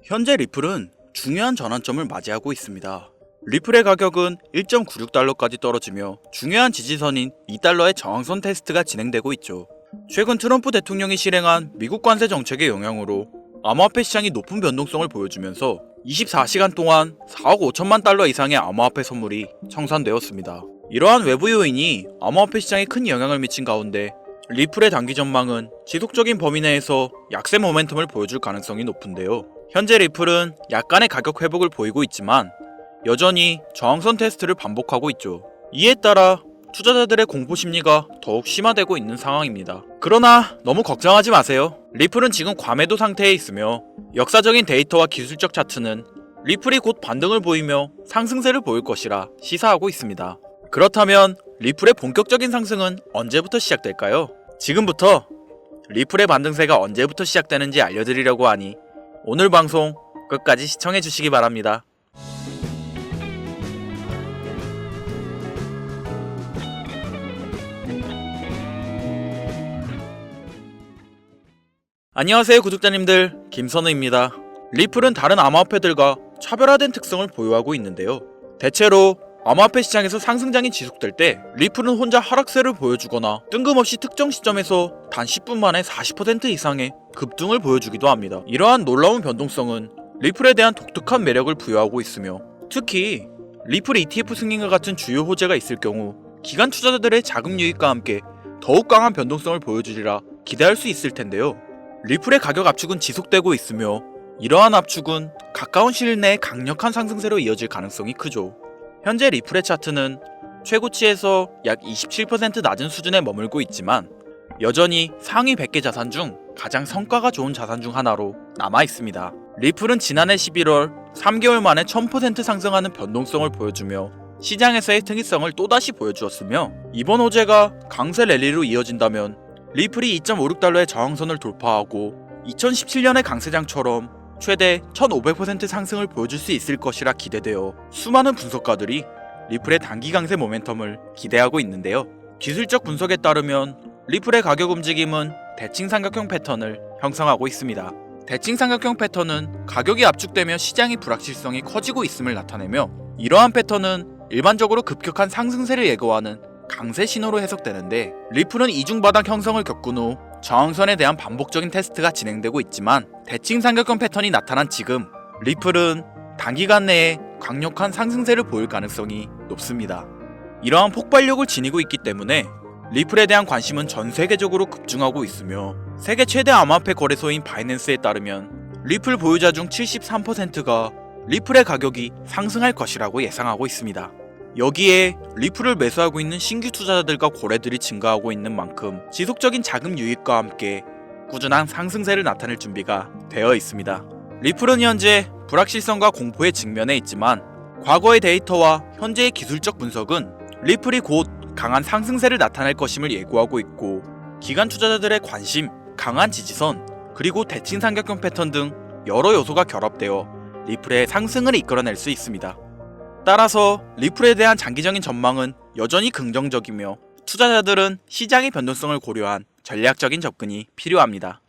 현재 리플은 중요한 전환점을 맞이하고 있습니다. 리플의 가격은 1.96달러까지 떨어지며 중요한 지지선인 2달러의 저항선 테스트가 진행되고 있죠. 최근 트럼프 대통령이 실행한 미국 관세 정책의 영향으로 암호화폐 시장이 높은 변동성을 보여주면서 24시간 동안 4억 5천만 달러 이상의 암호화폐 선물이 청산되었습니다. 이러한 외부 요인이 암호화폐 시장에 큰 영향을 미친 가운데 리플의 단기 전망은 지속적인 범위 내에서 약세 모멘텀을 보여줄 가능성이 높은데요. 현재 리플은 약간의 가격 회복을 보이고 있지만 여전히 저항선 테스트를 반복하고 있죠. 이에 따라 투자자들의 공포 심리가 더욱 심화되고 있는 상황입니다. 그러나 너무 걱정하지 마세요. 리플은 지금 과매도 상태에 있으며 역사적인 데이터와 기술적 차트는 리플이 곧 반등을 보이며 상승세를 보일 것이라 시사하고 있습니다. 그렇다면 리플의 본격적인 상승은 언제부터 시작될까요? 지금부터 리플의 반등세가 언제부터 시작되는지 알려드리려고 하니 오늘 방송 끝까지 시청해주시기 바랍니다. 안녕하세요 구독자님들, 김선우입니다. 리플은 다른 암호화폐들과 차별화된 특성을 보유하고 있는데요. 대체로 암호화폐 시장에서 상승장이 지속될 때 리플은 혼자 하락세를 보여주거나 뜬금없이 특정 시점에서 단 10분 만에 40% 이상의 급등을 보여주기도 합니다. 이러한 놀라운 변동성은 리플에 대한 독특한 매력을 부여하고 있으며 특히 리플 ETF 승인과 같은 주요 호재가 있을 경우 기관 투자자들의 자금 유입과 함께 더욱 강한 변동성을 보여주리라 기대할 수 있을 텐데요. 리플의 가격 압축은 지속되고 있으며 이러한 압축은 가까운 시일 내에 강력한 상승세로 이어질 가능성이 크죠. 현재 리플의 차트는 최고치에서 약 27% 낮은 수준에 머물고 있지만 여전히 상위 100개 자산 중 가장 성과가 좋은 자산 중 하나로 남아 있습니다. 리플은 지난해 11월 3개월 만에 1000% 상승하는 변동성을 보여주며 시장에서의 특이성을 또다시 보여주었으며 이번 호재가 강세 랠리로 이어진다면 리플이 2.56달러의 저항선을 돌파하고 2017년의 강세장처럼 최대 1500% 상승을 보여줄 수 있을 것이라 기대되어 수많은 분석가들이 리플의 단기 강세 모멘텀을 기대하고 있는데요. 기술적 분석에 따르면 리플의 가격 움직임은 대칭 삼각형 패턴을 형성하고 있습니다. 대칭 삼각형 패턴은 가격이 압축되며 시장의 불확실성이 커지고 있음을 나타내며 이러한 패턴은 일반적으로 급격한 상승세를 예고하는 강세 신호로 해석되는데 리플은 이중바닥 형성을 겪은 후 저항선에 대한 반복적인 테스트가 진행되고 있지만 대칭 삼각형 패턴이 나타난 지금 리플은 단기간 내에 강력한 상승세를 보일 가능성이 높습니다. 이러한 폭발력을 지니고 있기 때문에 리플에 대한 관심은 전 세계적으로 급증하고 있으며 세계 최대 암호화폐 거래소인 바이낸스에 따르면 리플 보유자 중 73%가 리플의 가격이 상승할 것이라고 예상하고 있습니다. 여기에 리플을 매수하고 있는 신규 투자자들과 거래들이 증가하고 있는 만큼 지속적인 자금 유입과 함께 꾸준한 상승세를 나타낼 준비가 되어 있습니다. 리플은 현재 불확실성과 공포에 직면해 있지만 과거의 데이터와 현재의 기술적 분석은 리플이 곧 강한 상승세를 나타낼 것임을 예고하고 있고 기관 투자자들의 관심, 강한 지지선, 그리고 대칭 삼각형 패턴 등 여러 요소가 결합되어 리플의 상승을 이끌어낼 수 있습니다. 따라서 리플에 대한 장기적인 전망은 여전히 긍정적이며 투자자들은 시장의 변동성을 고려한 전략적인 접근이 필요합니다.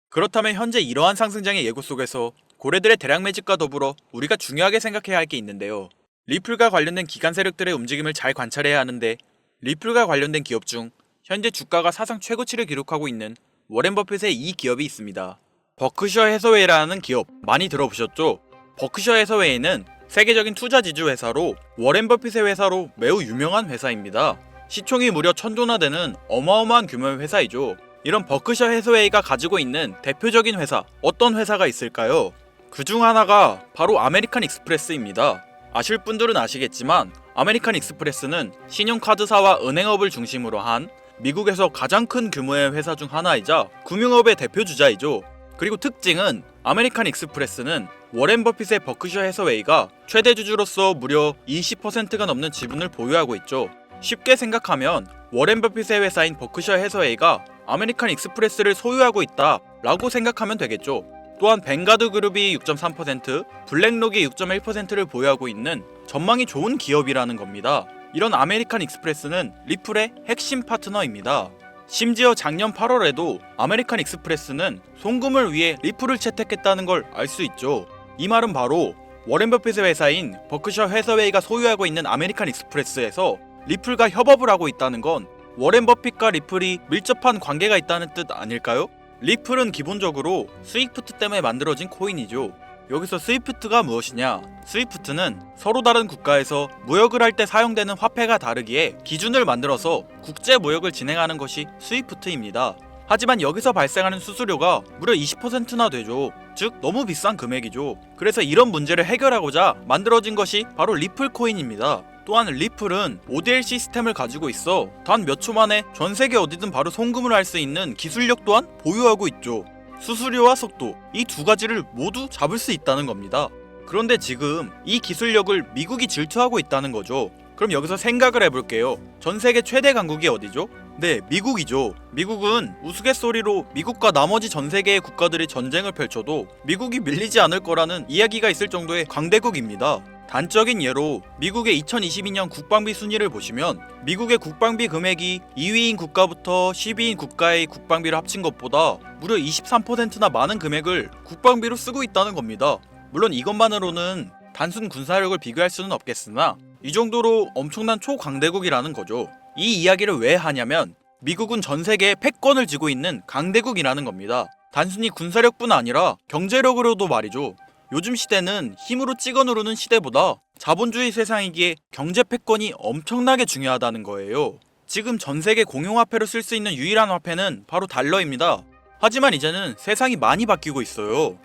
그렇다면 현재 이러한 상승장의 예고 속에서 고래들의 대량 매집과 더불어 우리가 중요하게 생각해야 할 게 있는데요. 리플과 관련된 기관 세력들의 움직임을 잘 관찰해야 하는데 리플과 관련된 기업 중 현재 주가가 사상 최고치를 기록하고 있는 워렌 버핏의 이 기업이 있습니다. 버크셔 해서웨이라는 기업 많이 들어보셨죠? 버크셔 해서웨이는 세계적인 투자 지주 회사로 워렌 버핏의 회사로 매우 유명한 회사입니다. 시총이 무려 1000조나 되는 어마어마한 규모의 회사이죠. 이런 버크셔 해서웨이가 가지고 있는 대표적인 회사, 어떤 회사가 있을까요? 그 중 하나가 바로 아메리칸 익스프레스입니다. 아실 분들은 아시겠지만 아메리칸 익스프레스는 신용카드사와 은행업을 중심으로 한 미국에서 가장 큰 규모의 회사 중 하나이자 금융업의 대표주자이죠. 그리고 특징은 아메리칸 익스프레스는 워렌 버핏의 버크셔 해서웨이가 최대 주주로서 무려 20%가 넘는 지분을 보유하고 있죠. 쉽게 생각하면 워렌 버핏의 회사인 버크셔 해서웨이가 아메리칸 익스프레스를 소유하고 있다 라고 생각하면 되겠죠. 또한 뱅가드 그룹이 6.3%, 블랙록이 6.1%를 보유하고 있는 전망이 좋은 기업이라는 겁니다. 이런 아메리칸 익스프레스는 리플의 핵심 파트너입니다. 심지어 작년 8월에도 아메리칸 익스프레스는 송금을 위해 리플을 채택했다는 걸 알 수 있죠. 이 말은 바로 워렌 버핏의 회사인 버크셔 해서웨이가 소유하고 있는 아메리칸 익스프레스에서 리플과 협업을 하고 있다는 건 워렌 버핏과 리플이 밀접한 관계가 있다는 뜻 아닐까요? 리플은 기본적으로 스위프트 때문에 만들어진 코인이죠. 여기서 스위프트가 무엇이냐? 스위프트는 서로 다른 국가에서 무역을 할 때 사용되는 화폐가 다르기에 기준을 만들어서 국제 무역을 진행하는 것이 스위프트입니다. 하지만 여기서 발생하는 수수료가 무려 20%나 되죠. 즉 너무 비싼 금액이죠. 그래서 이런 문제를 해결하고자 만들어진 것이 바로 리플 코인입니다. 또한 리플은 ODL 시스템을 가지고 있어 단 몇 초 만에 전 세계 어디든 바로 송금을 할 수 있는 기술력 또한 보유하고 있죠. 수수료와 속도, 이 두 가지를 모두 잡을 수 있다는 겁니다. 그런데 지금 이 기술력을 미국이 질투하고 있다는 거죠. 그럼 여기서 생각을 해볼게요. 전 세계 최대 강국이 어디죠? 네, 미국이죠. 미국은 우스갯소리로 미국과 나머지 전 세계의 국가들이 전쟁을 펼쳐도 미국이 밀리지 않을 거라는 이야기가 있을 정도의 강대국입니다. 단적인 예로 미국의 2022년 국방비 순위를 보시면 미국의 국방비 금액이 2위인 국가부터 10위인 국가의 국방비를 합친 것보다 무려 23%나 많은 금액을 국방비로 쓰고 있다는 겁니다. 물론 이것만으로는 단순 군사력을 비교할 수는 없겠으나 이 정도로 엄청난 초강대국이라는 거죠. 이 이야기를 왜 하냐면 미국은 전 세계에 패권을 쥐고 있는 강대국이라는 겁니다. 단순히 군사력뿐 아니라 경제력으로도 말이죠. 요즘 시대는 힘으로 찍어 누르는 시대보다 자본주의 세상이기에 경제 패권이 엄청나게 중요하다는 거예요. 지금 전 세계 공용화폐로 쓸 수 있는 유일한 화폐는 바로 달러입니다. 하지만 이제는 세상이 많이 바뀌고 있어요.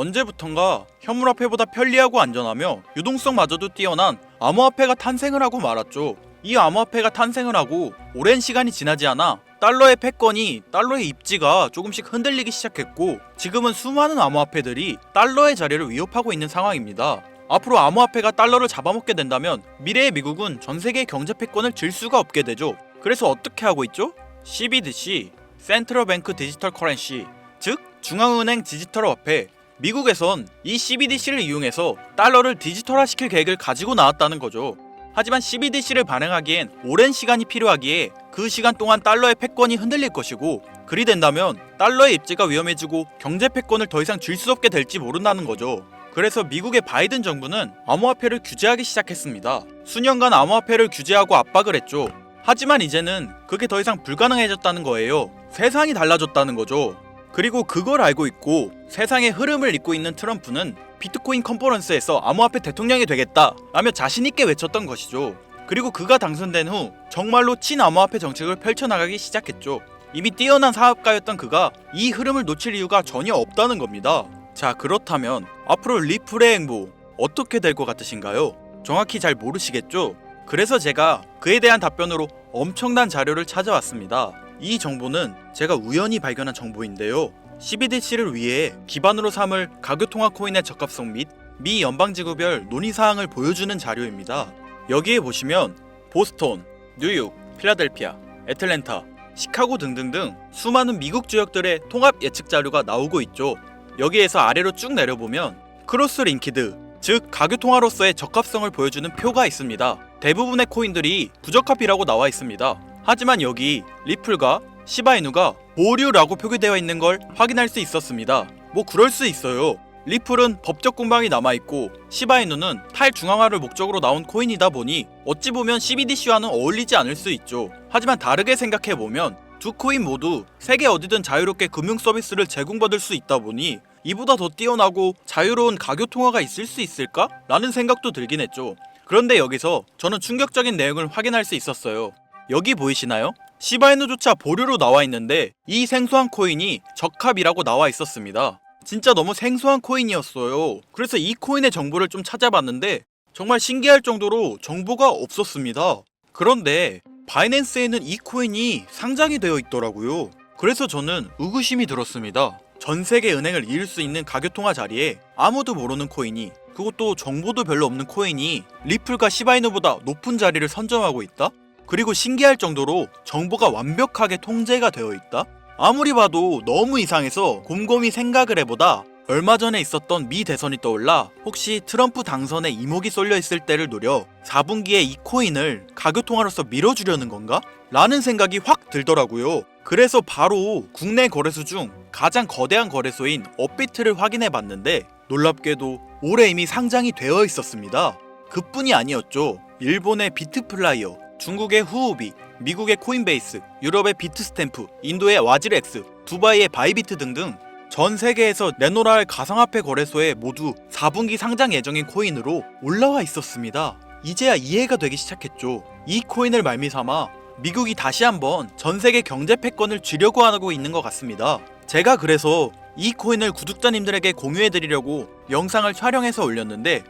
언제부턴가 현물화폐보다 편리하고 안전하며 유동성마저도 뛰어난 암호화폐가 탄생을 하고 말았죠. 이 암호화폐가 탄생을 하고 오랜 시간이 지나지 않아 달러의 패권이, 달러의 입지가 조금씩 흔들리기 시작했고 지금은 수많은 암호화폐들이 달러의 자리를 위협하고 있는 상황입니다. 앞으로 암호화폐가 달러를 잡아먹게 된다면 미래의 미국은 전 세계의 경제 패권을 질 수가 없게 되죠. 그래서 어떻게 하고 있죠? CBDC, 센트럴 뱅크 디지털 커런시, 즉 중앙은행 디지털 화폐. 미국에선 이 CBDC를 이용해서 달러를 디지털화시킬 계획을 가지고 나왔다는 거죠. 하지만 CBDC를 발행하기엔 오랜 시간이 필요하기에 그 시간 동안 달러의 패권이 흔들릴 것이고 그리 된다면 달러의 입지가 위험해지고 경제 패권을 더 이상 쥘 수 없게 될지 모른다는 거죠. 그래서 미국의 바이든 정부는 암호화폐를 규제하기 시작했습니다. 수년간 암호화폐를 규제하고 압박을 했죠. 하지만 이제는 그게 더 이상 불가능해졌다는 거예요. 세상이 달라졌다는 거죠. 그리고 그걸 알고 있고 세상의 흐름을 잇고 있는 트럼프는 비트코인 컨퍼런스에서 암호화폐 대통령이 되겠다 라며 자신있게 외쳤던 것이죠. 그리고 그가 당선된 후 정말로 친암호화폐 정책을 펼쳐나가기 시작했죠. 이미 뛰어난 사업가였던 그가 이 흐름을 놓칠 이유가 전혀 없다는 겁니다. 자, 그렇다면 앞으로 리플의 행보 어떻게 될 것 같으신가요? 정확히 잘 모르시겠죠? 그래서 제가 그에 대한 답변으로 엄청난 자료를 찾아왔습니다. 이 정보는 제가 우연히 발견한 정보인데요. CBDC를 위해 기반으로 삼을 가교통화 코인의 적합성 및 미 연방지구별 논의사항을 보여주는 자료입니다. 여기에 보시면 보스턴, 뉴욕, 필라델피아, 애틀랜타, 시카고 등등등 수많은 미국 지역들의 통합 예측 자료가 나오고 있죠. 여기에서 아래로 쭉 내려보면 크로스 링키드, 즉 가교통화로서의 적합성을 보여주는 표가 있습니다. 대부분의 코인들이 부적합이라고 나와 있습니다. 하지만 여기 리플과 시바이누가 보류라고 표기되어 있는 걸 확인할 수 있었습니다. 뭐 그럴 수 있어요. 리플은 법적 공방이 남아있고 시바이누는 탈중앙화를 목적으로 나온 코인이다 보니 어찌 보면 CBDC와는 어울리지 않을 수 있죠. 하지만 다르게 생각해보면 두 코인 모두 세계 어디든 자유롭게 금융 서비스를 제공받을 수 있다 보니 이보다 더 뛰어나고 자유로운 가교통화가 있을 수 있을까? 라는 생각도 들긴 했죠. 그런데 여기서 저는 충격적인 내용을 확인할 수 있었어요. 여기 보이시나요? 시바이누조차 보류로 나와 있는데 이 생소한 코인이 적합이라고 나와 있었습니다. 진짜 너무 생소한 코인이었어요. 그래서 이 코인의 정보를 좀 찾아봤는데 정말 신기할 정도로 정보가 없었습니다. 그런데 바이낸스에는 이 코인이 상장이 되어 있더라고요. 그래서 저는 의구심이 들었습니다. 전 세계 은행을 이을 수 있는 가교통화 자리에 아무도 모르는 코인이, 그것도 정보도 별로 없는 코인이 리플과 시바이누보다 높은 자리를 선점하고 있다? 그리고 신기할 정도로 정보가 완벽하게 통제가 되어 있다? 아무리 봐도 너무 이상해서 곰곰이 생각을 해보다 얼마 전에 있었던 미 대선이 떠올라 혹시 트럼프 당선에 이목이 쏠려 있을 때를 노려 4분기에 이 코인을 가교통화로서 밀어주려는 건가? 라는 생각이 확 들더라고요. 그래서 바로 국내 거래소 중 가장 거대한 거래소인 업비트를 확인해 봤는데 놀랍게도 올해 이미 상장이 되어 있었습니다. 그뿐이 아니었죠. 일본의 비트플라이어, 중국의 후오비, 미국의 코인베이스, 유럽의 비트스탬프, 인도의 와즈렉스, 두바이의 바이비트 등등 전 세계에서 내놓으라 할 가상화폐 거래소에 모두 4분기 상장 예정인 코인으로 올라와 있었습니다. 이제야 이해가 되기 시작했죠. 이 코인을 말미삼아 미국이 다시 한번 전 세계 경제 패권을 쥐려고 하고 있는 것 같습니다. 제가 그래서 이 코인을 구독자님들에게 공유해드리려고 영상을 촬영해서 올렸는데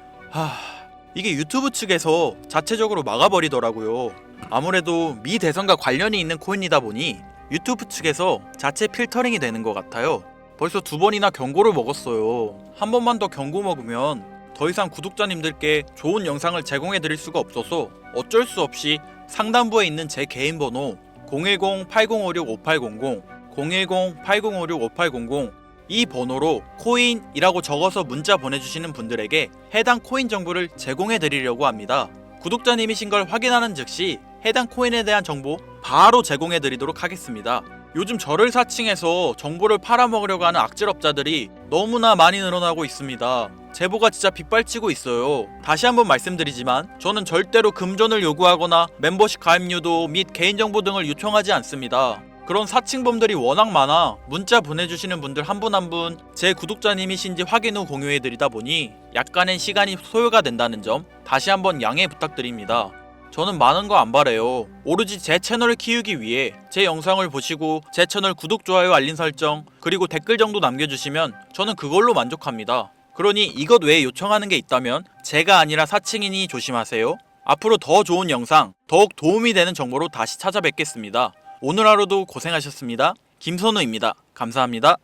이게 유튜브 측에서 자체적으로 막아버리더라고요. 아무래도 미 대선과 관련이 있는 코인이다 보니 유튜브 측에서 자체 필터링이 되는 것 같아요. 벌써 2번이나 경고를 먹었어요. 한 번만 더 경고 먹으면 더 이상 구독자님들께 좋은 영상을 제공해드릴 수가 없어서 어쩔 수 없이 상단부에 있는 제 개인 번호 010-8056-5800, 010-8056-5800 이 번호로 코인이라고 적어서 문자 보내주시는 분들에게 해당 코인 정보를 제공해드리려고 합니다. 구독자님이신 걸 확인하는 즉시 해당 코인에 대한 정보 바로 제공해드리도록 하겠습니다. 요즘 저를 사칭해서 정보를 팔아먹으려고 하는 악질업자들이 너무나 많이 늘어나고 있습니다. 제보가 진짜 빗발치고 있어요. 다시 한번 말씀드리지만 저는 절대로 금전을 요구하거나 멤버십 가입 유도 및 개인정보 등을 요청하지 않습니다. 그런 사칭범들이 워낙 많아 문자 보내주시는 분들 한 분 한 분 제 구독자님이신지 확인 후 공유해드리다 보니 약간의 시간이 소요가 된다는 점 다시 한번 양해 부탁드립니다. 저는 많은 거 안 바래요. 오로지 제 채널을 키우기 위해 제 영상을 보시고 제 채널 구독, 좋아요, 알림 설정 그리고 댓글 정도 남겨주시면 저는 그걸로 만족합니다. 그러니 이것 외에 요청하는 게 있다면 제가 아니라 사칭이니 조심하세요. 앞으로 더 좋은 영상, 더욱 도움이 되는 정보로 다시 찾아뵙겠습니다. 오늘 하루도 고생하셨습니다. 김선우입니다. 감사합니다.